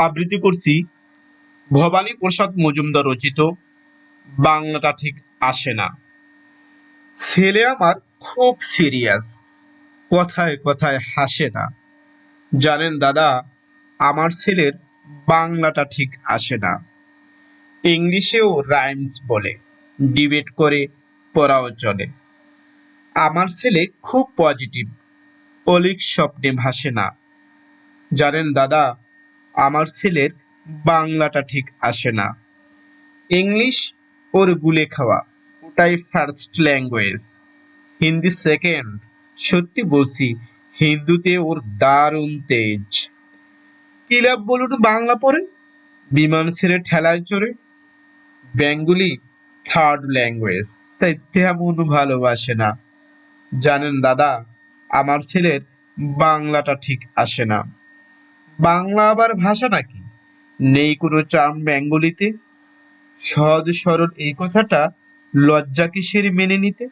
আবৃত্তি করছি ভবানী প্রসাদ মজুমদার রচিত বাংলাটা ঠিক আসে না। ছেলে আমার খুব সিরিয়াস, কথায় কথায় হাসে না। জানেন দাদা, আমার ছেলের বাংলাটা ঠিক আসে না। ইংলিশেও রাইমস বলে, ডিবেট করে, পড়াও চলে। আমার ছেলে খুব পজিটিভ, অলিক স্বপ্নে ভাসে না। জানেন দাদা, আমার ছেলের বাংলাটা ঠিক আসে না। ইংলিশ ওর গুলে খাওয়া, ওটাই ফার্স্ট ল্যাঙ্গুয়েজ, হিন্দি সেকেন্ড। সত্যি বলছি, হিন্দুতে ওর দারুণ তেজ। কি লাভ বলুন বাংলা পড়ে, বিমান ছেড়ে ঠেলায় চড়ে। বেঙ্গলি থার্ড ল্যাঙ্গুয়েজ, তাই তেমন ভালোবাসে না। জানেন দাদা, আমার ছেলের বাংলাটা ঠিক আসে না। বাংলা আবার ভাষা নাকি? নেই কোনো চার্ম বেঙ্গলিতে? সহজ সরল এই কথাটা লজ্জা কিসের মেনে নিতে?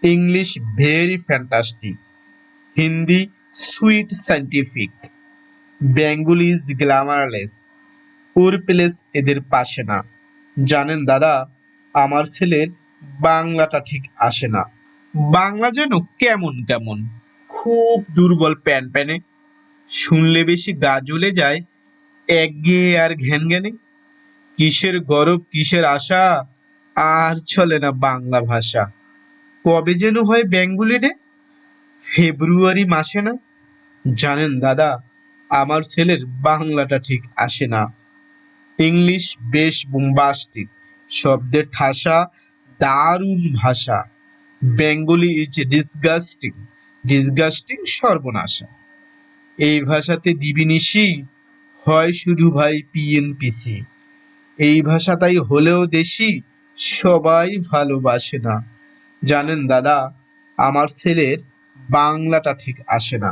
English very fantastic, Hindi sweet scientific, Bengali is glamourless, or place এদের পাশে না। জানেন দাদা, আমার ছেলের বাংলাটা ঠিক আসে না। বাংলা যেন কেমন কেমন, খুব দুর্বল প্যান প্যানে, শুনলে বেশি গা জ্বলে যায়, একঘেয়ে আর ঘ্যানঘ্যানে। কিসের গরব কিসের আশা, আর চলে না বাংলা ভাষা। কবে যেন হয় বেঙ্গলি ডে, ফেব্রুয়ারি মাসে না। জানেন দাদা, আমার ছেলের বাংলাটা ঠিক আসে না। ইংলিশ বেশ বোম্বাস্টিক, শব্দের ঠাসা, দারুণ ভাষা। বেঙ্গলি ইজ ডিসগাস্টিং, ডিসগাস্টিং সর্বনাশা। এই ভাষাতে দিবিনিশি হয় শুধু ভাই পিএনপিসি। এই ভাষা তাই হলেও দেশি, সবাই ভালোবাসে না। জানেন দাদা, আমার ছেলের বাংলাটা ঠিক আসে না।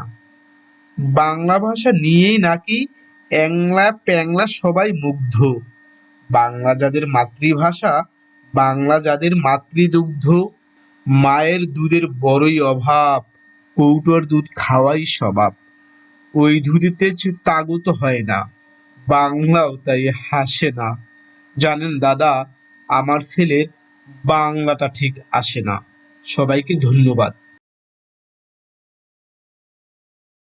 বাংলা ভাষা নিয়েই নাকি অ্যাংলা প্যাংলা সবাই মুগ্ধ। বাংলা যাদের মাতৃভাষা, বাংলা যাদের মাতৃদুগ্ধ, মায়ের দুধের বড়ই অভাব, কৌটোর দুধ খাওয়াই স্বভাব। ওই দুধেতে তাগত হয় না, বাংলাও তাই হাসে না। জানেন দাদা, আমার ছেলের বাংলাটা ঠিক আসে না। সবাইকে ধন্যবাদ।